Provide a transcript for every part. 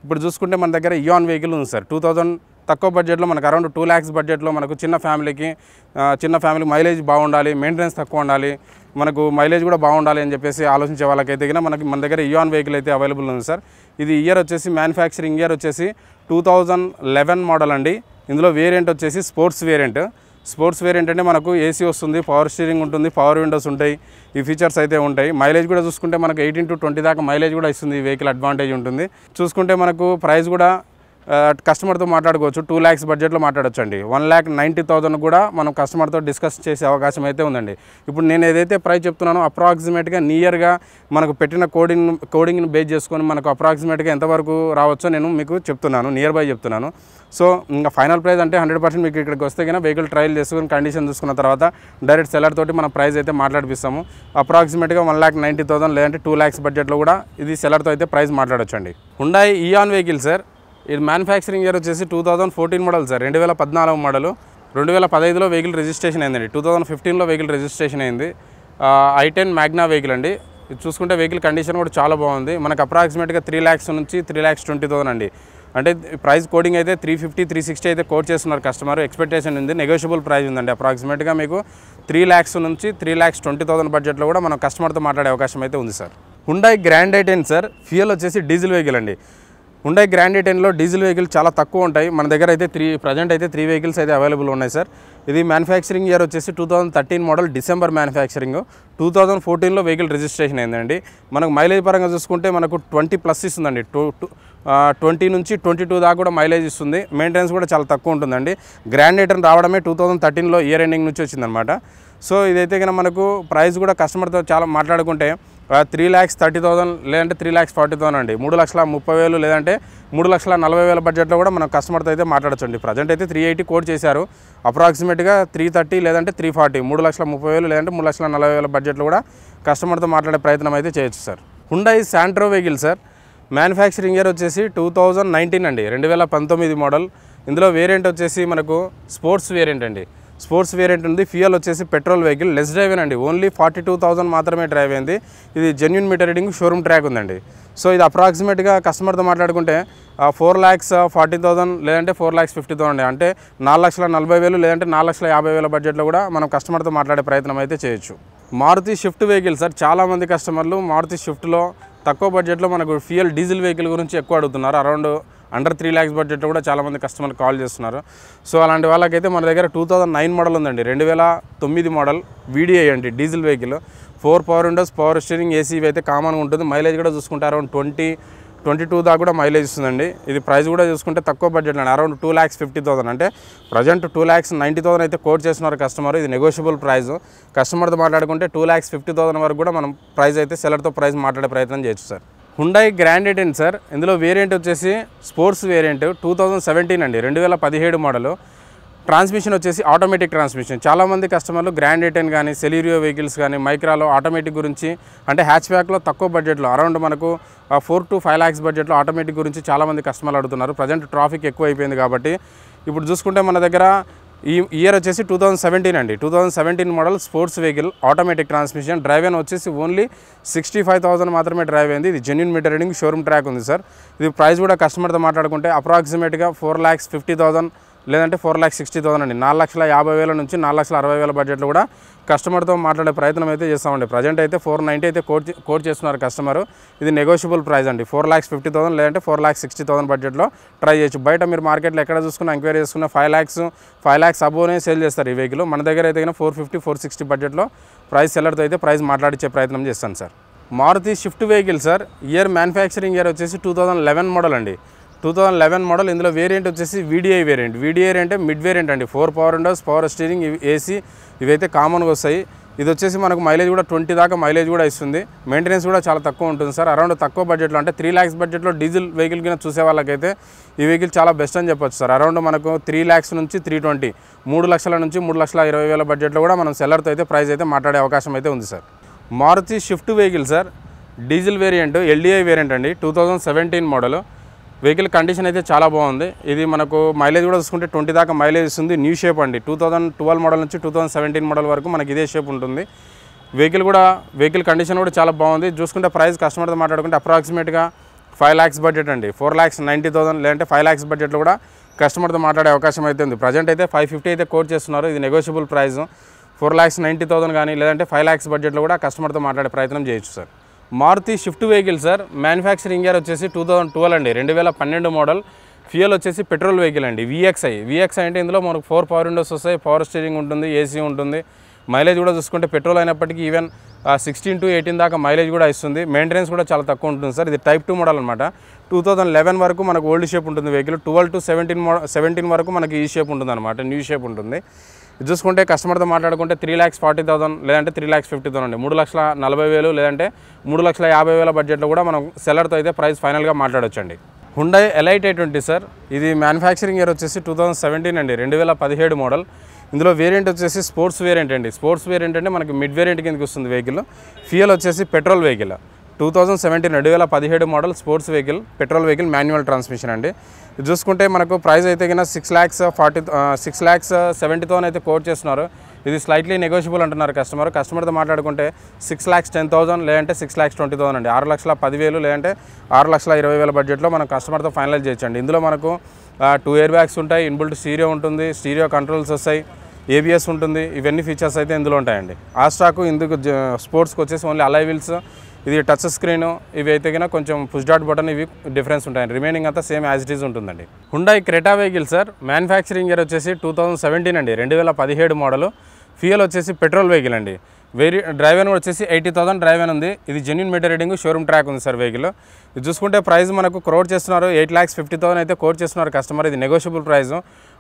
ఇప్పుడు చూసుకుంటే మన దగ్గర ఇయాన్ వెహికల్ ఉంది సార్. 2000 తక్కువ బడ్జెట్లో మనకు అరౌండ్ 2 lakhs బడ్జెట్లో మనకు చిన్న ఫ్యామిలీ మైలేజ్ బాగుండాలి, మెయింటెనెన్స్ తక్కువ ఉండాలి, మనకు మైలేజ్ కూడా బాగుండాలి అని చెప్పేసి ఆలోచించే వాళ్ళకైతే కినా మన దగ్గర ఇయాన్ వెహికల్ అయితే అవైలబుల్ ఉంది సార్. ఇది ఇయర్ వచ్చేసి మ్యానుఫ్యాక్చరింగ్ ఇయర్ వచ్చేసి 2011 మోడల్ అండి. ఇందులో వేరియంట్ వచ్చేసి స్పోర్ట్స్ వేరియంట్ అంటే మనకు ఏసీ వస్తుంది, పవర్ స్టీరింగ్ ఉంటుంది, పవర్ విండోస్ ఉంటాయి, ఈ ఫీచర్స్ అయితే ఉంటాయి. మైలేజ్ కూడా చూసుకుంటే మనకు 18 to 20 దాకా మైలేజ్ కూడా ఇస్తుంది. ఈ వెహికల్ అడ్వాంటేజ్ ఉంటుంది. చూసుకుంటే మనకు ప్రైస్ కూడా కస్టమర్తో మాట్లాడుకోవచ్చు. 2 lakhs బడ్జెట్లో మాట్లాడచ్చు అండి. 1,90,000 కూడా మనం కస్టమర్తో డిస్కస్ చేసే అవకాశం అయితే ఉందండి. ఇప్పుడు నేను ఏదైతే ప్రైస్ చెప్తున్నానో అప్రాక్సిమేట్గా నియర్గా మనకు పెట్టిన కోడింగ్ని బేస్ చేసుకొని మనకు అప్రాక్సిమేట్గా ఎంతవరకు రావచ్చో నేను మీకు చెప్తున్నాను, నియర్ బై చెప్తున్నాను. సో ఇంకా ఫైనల్ ప్రైస్ అంటే 100% మీకు ఇక్కడికి వస్తే కన్నా వెహికల్ ట్రయల్ చేసుకుని కండిషన్ చూసుకున్న తర్వాత డైరెక్ట్ సెల్లర్ తోటి మనం ప్రైస్ అయితే మాట్లాడిపిస్తాము. అప్రాక్సిమేట్గా 1,90,000 లేదంటే 2 lakhs బడ్జెట్లో కూడా ఇది సెల్లర్తో అయితే ప్రైస్ మాట్లాడొచ్చు అండి. హుండాయ్ ఇయాన్ వెహికల్ సార్, ఇది మ్యానుఫ్యాక్చరింగ్ ఇయర్ వచ్చేసి 2014 మోడల్ సార్, 2014 మోడలు. 2015లో వెహికల్ రిజిస్ట్రేషన్ అయిందండి. 2015లో వెహికల్ రిజిస్ట్రేషన్ అయింది. i10 మ్యాగ్నా వెహికల్ అండి. ఇది చూసుకుంటే వెహికల్ కండిషన్ కూడా చాలా బాగుంది. మనకు అప్రాక్సిమేట్గా 3 lakhs నుంచి 3,20,000 అండి. అంటే ప్రైస్ కోడింగ్ అయితే 350, 360 అయితే కోట్ చేస్తున్నారు కస్టమర్. ఎక్స్పెక్టేషన్ ఉంది, నెగోషియబుల్ ప్రైస్ ఉందండి. అప్రాక్సిమేట్గా మీకు 3 lakhs నుంచి 3,20,000 బడ్జెట్లో కూడా మనం కస్టమర్తో మాట్లాడే అవకాశం అయితే ఉంది sir. Hyundai grand i10 sir, fuel వచ్చేసి డీజిల్ వెహికల్ అండి. హుండాయ్ గ్రాండ్ i10లో డీజిల్ వెహికల్ చాలా తక్కువ ఉంటాయి. మన దగ్గర అయితే ప్రజెంట్ అయితే 3 vehicles అయితే అవైలబుల్ ఉన్నాయి సార్. ఇది మ్యానుఫ్యాక్చరింగ్ ఇయర్ వచ్చేసి 2013 మోడల్, డిసెంబర్ మ్యానుఫ్యాక్చరింగ్. 2014లో వెహికల్ రిజిస్ట్రేషన్ అయిందండి. మనకు మైలేజ్ పరంగా చూసుకుంటే మనకు 20+ ఇస్తుందండి. 20 నుంచి 22 దాకా కూడా మైలేజ్ ఇస్తుంది. మెయింటెనెన్స్ కూడా చాలా తక్కువ ఉంటుందండి. గ్రాండ్ i10 రావడమే 2013లో ఇయర్ ఎండింగ్ నుంచి వచ్చిందనమాట. సో ఇదైతే కనుక మనకు ప్రైస్ కూడా కస్టమర్తో చాలా మాట్లాడుకుంటే 3,30,000 లేదంటే 3,40,000 అండి. 3,30,000 లేదంటే 3,40,000 బడ్జెట్లో కూడా మనం కస్టమర్తో అయితే మాట్లాడచ్చు అండి. ప్రజెంట్ అయితే 380 కోట్ చేశారు. అప్రాక్సిమేట్గా 330 లేదంటే 340, 3,30,000 లేదంటే 3,40,000 బడ్జెట్లో కూడా కస్టమర్తో మాట్లాడే ప్రయత్నం అయితే చేయొచ్చు sir. Hyundai Santro vehicle sir, manufacturing year వచ్చేసి 2019 అండి, 2019 మోడల్. ఇందులో వేరియంట్ వచ్చేసి మనకు స్పోర్ట్స్ వేరియంట్ అండి. స్పోర్ట్స్ వేరియంట్ ఉంది. ఫ్యూయల్ వచ్చేసి పెట్రోల్ వెహికల్, లెస్ డ్రైవ్ అండి. ఓన్లీ 42,000 మాత్రమే డ్రైవ్ అయింది. ఇది genuine meter reading, showroom track ఉందండి. సో ఇది అప్రాక్సిమేట్గా కస్టమర్తో మాట్లాడుకుంటే 4,40,000 లేదంటే 4,50,000 అంటే 4,40,000 లేదంటే 4,50,000 బడ్జెట్లో కూడా మనం కస్టమర్తో మాట్లాడే ప్రయత్నం అయితే చేయొచ్చు. మారుతి షిఫ్ట్ వెహికల్ సార్, చాలామంది కస్టమర్లు మారుతి షిఫ్ట్లో తక్కువ బడ్జెట్లో మనకు ఫ్యూయల్ డీజిల్ వెహికల్ గురించి ఎక్కువ అడుగుతున్నారు. అరౌండ్ అండర్ 3 lakhs బడ్జెట్లో కూడా చాలామంది కస్టమర్లు కాల్ చేస్తున్నారు. సో అలాంటి వాళ్ళకైతే మన దగ్గర 2009 మోడల్ ఉందండి, 2009 మోడల్ VDI అండి, diesel vehicle. 4 power Windows, power steering, AC అయితే కామన్గా ఉంటుంది. మైలేజ్ కూడా చూసుకుంటే అరౌండ్ 22 దాకా కూడా మైలేజ్ ఇస్తుందండి. ఇది ప్రైస్ కూడా చూసుకుంటే తక్కువ బడ్జెట్లో అరౌండ్ 2,50,000 అంటే ప్రజెంట్ 2,90,000 అయితే కోట్ చేస్తున్నారు కస్టమర్. ఇది నెగోషియబుల్ ప్రైస్. కస్టమర్తో మాట్లాడుకుంటే 2,50,000 వరకు కూడా మనం ప్రైస్ అయితే సెల్లర్తో ప్రైస్ మాట్లాడే ప్రయత్నం చేయొచ్చు sir. Hyundai grand i10 sir, ఇందులో వేరియంట్ వచ్చేసి స్పోర్ట్స్ వేరియంట్, 2017 అండి, 2017 మోడలు. ట్రాన్స్మిషన్ వచ్చేసి ఆటోమేటిక్ ట్రాన్స్మిషన్. చాలామంది కస్టమర్లు గ్రాండ్ i10 కానీ సెలీరియో వెహికల్స్ కానీ మైక్రాలో ఆటోమేటిక్ గురించి అంటే హ్యాచ్ బ్యాక్లో తక్కువ బడ్జెట్లో అరౌండ్ మనకు 4 to 5 lakhs బడ్జెట్లో ఆటోమేటిక్ గురించి చాలామంది కస్టమర్లు అడుగుతున్నారు. ప్రజెంట్ ట్రాఫిక్ ఎక్కువ అయిపోయింది కాబట్టి ఇప్పుడు చూసుకుంటే మన దగ్గర ఈ ఇయర్ వచ్చేసి 2017 అండి, 2017 model sports vehicle, automatic transmission. Drive అయిన వచ్చేసి ఓన్లీ 65,000 మాత్రమే డ్రైవ్ అయింది. ఇది genuine meter reading, showroom track ఉంది సార్. ఇది ప్రైస్ కూడా కస్టమర్తో మాట్లాడుకుంటే అప్రాక్సిమేట్గా 4,50,000 లేదంటే 4,60,000 అండి. 4,50,000 నుంచి 4,60,000 బడ్జెట్లో కూడా కస్టమర్తో మాట్లాడే ప్రయత్నం అయితే చేస్తామండి. ప్రజెంట్ అయితే 490 అయితే కోట్ చేస్తున్నారు కస్టమర్. ఇది నెగోషియబుల్ ప్రైస్ అండి. 4,50,000 లేదంటే 4,60,000 బడ్జెట్లో ట్రై చేయొచ్చు. బయట మీరు మార్కెట్లో ఎక్కడ చూసుకున్నా ఎంక్వైరీ చేసుకున్న 5 lakhs అబోనే సేల్ చేస్తారు ఈ వెహికల్. మన దగ్గర అయితే 450, 460 బడ్జెట్లో ప్రైస్ సెల్లర్తో అయితే ప్రైస్ మాట్లాడించే ప్రయత్నం చేస్తాను sir. Maruti Swift vehicle sir, year manufacturing year వచ్చేసి 2011 మోడల్ అండి, 2011 మోడల్. ఇందులో వేరియంట్ వచ్చేసి VDI వేరియంట్. VDI అంటే మిడ్ వేరియంట్ అండి. 4 power Windows, power steering, AC ఇవైతే కామన్గా వస్తాయి. ఇది వచ్చేసి మనకు మైలేజ్ కూడా 20 దాకా మైలేజ్ కూడా ఇస్తుంది. మెయింటెనెన్స్ కూడా చాలా తక్కువ ఉంటుంది సార్. అరౌండ్ తక్కువ బడ్జెట్లో అంటే 3 lakhs బడ్జెట్లో డీజిల్ వెహికల్ కింద చూసే వాళ్ళకైతే ఈ వెహికల్ చాలా బెస్ట్ అని చెప్పొచ్చు సార్. అరౌండ్ మనకు 3 lakhs నుంచి 320, 3 లక్షల నుంచి 3,20,000 బడ్జెట్లో కూడా మనం సెల్లర్తో అయితే ప్రైస్ అయితే మాట్లాడే అవకాశం అయితే ఉంది sir. Maruti Swift vehicle sir, diesel variant, LDI variant అండి, 2017 మోడల్. వెహికల్ కండిషన్ అయితే చాలా బాగుంది. ఇది మనకు మైలేజ్ కూడా చూసుకుంటే 20 దాకా మైలేజ్ ఇస్తుంది. న్యూ షేప్ అండి, 2012 మోడల్ నుంచి 2017 మోడల్ వరకు మనకి ఇదే షేప్ ఉంటుంది. వెహికల్ కండిషన్ కూడా చాలా బాగుంది. చూసుకుంటే ప్రైస్ కస్టమర్తో మాట్లాడుకుంటే అప్రాక్సిమేట్గా 5 lakhs బడ్జెట్ అండి, 4,90,000 లేదంటే 5 lakhs బడ్జెట్లో కూడా కస్టమర్తో మాట్లాడే అవకాశం అయితే ఉంది. ప్రజెంట్ అయితే 550 అయితే కోట్ చేస్తున్నారు. ఇది నెగోషియబుల్ ప్రైస్. 4,90,000 కానీ లేదంటే 5 lakhs బడ్జెట్లో కూడా కస్టమర్తో మాట్లాడే ప్రయత్నం చేయొచ్చు sir. Maruti Swift vehicle sir. Manufacturing year వచ్చేసి 2012 అండి, 2012 మోడల్. ఫ్యూయల్ వచ్చేసి పెట్రోల్ వెహికల్ అండి, విఎక్స్ఐ అంటే ఇందులో మనకు 4 పవర్ విండోస్ వస్తాయి, పవర్ స్టీరింగ్ ఉంటుంది, ఏసీ ఉంటుంది. మైలేజ్ కూడా చూసుకుంటే పెట్రోల్ అయినప్పటికీ ఈవెన్ 16 to 18 దాకా మైలేజ్ కూడా ఇస్తుంది. మెయింటెనెన్స్ కూడా చాలా తక్కువ ఉంటుంది సార్. ఇది Type 2 మోడల్ అనమాట. 2011 వరకు మనకు ఓల్డ్ షేప్ ఉంటుంది వెహికల్. 12 to 17 వరకు మనకి ఈ షేప్ ఉంటుంది అనమాట, న్యూ షేప్ ఉంటుంది. ఇది చూసుకుంటే కస్టమర్తో మాట్లాడుకుంటే 3,40,000 లేదంటే 3,50,000 అండి, 3,40,000 లేదంటే 3,50,000 బడ్జెట్లో కూడా మనం సెల్లర్తో అయితే ప్రైస్ ఫైనల్గా మాట్లాడొచ్చండి. Hyundai Elite i20 sir. ఇది మ్యానుఫ్యాక్చరింగ్ ఇయర్ వచ్చేసి 2017 అండి, 2017 మోడల్. ఇందులో వేరియంట్ వచ్చేసి స్పోర్ట్స్ వేరియంట్ అండి. స్పోర్ట్స్ వేరియంట్ అంటే మనకి మిడ్ వేరియంట్ కిందకి వస్తుంది వెహికల్. ఫ్యూయల్ వచ్చేసి petrol vehicle. 2017 model sports vehicle, petrol vehicle, manual transmission అండి. ఇది చూసుకుంటే మనకు ప్రైస్ అయితే కన్నా 6,70,000 అయితే కోట్ చేస్తున్నారు. ఇది స్లైట్లీ నెగోషియబుల్ అంటున్నారు కస్టమర్తో మాట్లాడుకుంటే 6,10,000 లేదంటే 6,20,000 అండి, 6,10,000 లేదంటే 6,20,000 బడ్జెట్లో మనం కస్టమర్తో ఫైనలైజ్ చేయొచ్చండి. ఇందులో మనకు 2 ఎయిర్ బ్యాగ్స్ ఉంటాయి, ఇన్బుల్ట్ స్టీరియో ఉంటుంది, స్టీరియో కంట్రోల్స్ వస్తాయి, ఏబిఎస్ ఉంటుంది. ఇవన్నీ ఫీచర్స్ అయితే ఇందులో ఉంటాయండి. ఆ స్టాకు ఇందుకు స్పోర్ట్స్కి వచ్చేసి ఓన్లీ అలై వీల్స్, ఇది టచ్ స్క్రీన్, ఇవి అయితే కన్నా కొంచెం పుష్ డాట్ బటన్, ఇవి డిఫరెన్స్ ఉంటాయండి. రిమైనింగ్ అంతా సేమ్ యాజ్ ఇట్ ఈజ్ ఉంటుందండి. Hyundai Creta vehicle sir. Manufacturing year వచ్చేసి 2017 అండి, 2017 మోడల్. ఫ్యూయల్ వచ్చేసి పెట్రోల్ వెహికల్ అండి. డ్రైవెన్ వచ్చేసి 80,000 డ్రైవెన్ ఉంది. ఇది genuine meter reading, showroom track ఉంది సార్ వెహికల్. ఇది చూసుకుంటే ప్రైస్ మనకు కోట్ చేస్తున్నారు 8,50,000 అయితే కోట్ చేస్తున్నారు కస్టమర్. ఇది నెగోషియబుల్ ప్రైస్.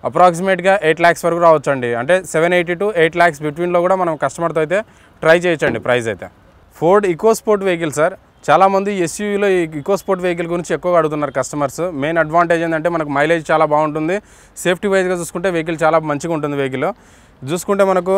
అప్రాక్సిమేట్గా 8 lakhs వరకు రావచ్చు అండి, అంటే 780 to 8 lakhs బిట్వీన్లో కూడా మనం కస్టమర్తో అయితే ట్రై చేయొచ్చండి ప్రైస్ అయితే. Ford EcoSport vehicle sir. చాలామంది ఎస్యూవీలో ఈ ఈకో స్పోర్ట్ వెహికల్ గురించి ఎక్కువగా అడుగుతున్నారు కస్టమర్స్. మెయిన్ అడ్వాంటేజ్ ఏంటంటే మనకు మైలేజ్ చాలా బాగుంటుంది, సేఫ్టీ వైజ్గా చూసుకుంటే వెహికల్ చాలా మంచిగా ఉంటుంది. వెహికల్ చూసుకుంటే మనకు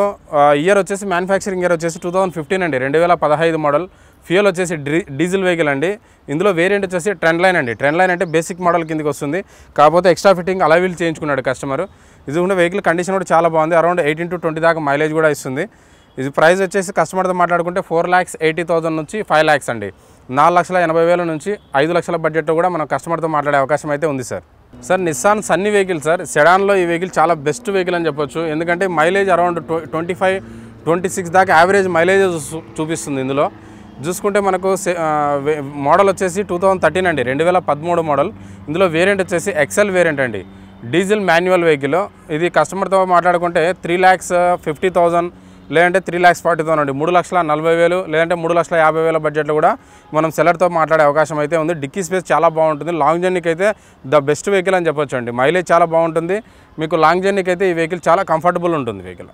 ఇయర్ వచ్చేసి మ్యానుఫ్యాక్చరింగ్ ఇయర్ వచ్చేసి 2015 అండి, 2015 మోడల్. ఫ్యూయల్ వచ్చేసి డీజిల్ వెహికల్ అండి. ఇందులో వేరియంట్ వచ్చేసి ట్రెండ్ లైన్ అండి. ట్రెండ్ లైన్ అంటే బేసిక్ మోడల్ కిందకి వస్తుంది, కాకపోతే ఎక్స్ట్రా ఫిట్టింగ్ అలా వీల్ చేయించుకున్నాడు కస్టమర్. ఇది కూడా వెహికల్ కండిషన్ కూడా చాలా బాగుంది, అరౌండ్ 18 to 20 దాకా మైలేజ్ కూడా ఇస్తుంది. ఇది ప్రైస్ వచ్చేసి కస్టమర్తో మాట్లాడుకుంటే 4,80,000 నుంచి 5 lakhs అండి, 4,80,000 నుంచి 5 lakhs బడ్జెట్లో కూడా మనం కస్టమర్తో మాట్లాడే అవకాశం అయితే ఉంది sir. Nissan Sunny vehicle sir. సెడాన్లో ఈ వెహికల్ చాలా బెస్ట్ వెహికల్ అని చెప్పొచ్చు, ఎందుకంటే మైలేజ్ అరౌండ్ 25-26 దాకా యావరేజ్ మైలేజ్ చూపిస్తుంది. ఇందులో చూసుకుంటే మనకు మోడల్ వచ్చేసి 2013 అండి, 2013 మోడల్. ఇందులో వేరియంట్ వచ్చేసి ఎక్సెల్ వేరియంట్ అండి, డీజిల్ మాన్యువల్ వెహికల్. ఇది కస్టమర్తో మాట్లాడుకుంటే 3,50,000 లేదంటే 3,40,000 అండి, 3,40,000 లేదంటే 3,50,000 బడ్జెట్లో కూడా మనం సెల్లర్తో మాట్లాడే అవకాశం అయితే ఉంది. డిక్కీ స్పేస్ చాలా బాగుంటుంది, లాంగ్ జర్నీకి అయితే ద బెస్ట్ వెహికల్ అని చెప్పొచ్చు అండి. మైలేజ్ చాలా బాగుంటుంది, మీకు లాంగ్ జర్నీకి అయితే ఈ వెహికల్ చాలా కంఫర్టబుల్ ఉంటుంది వెహికల్.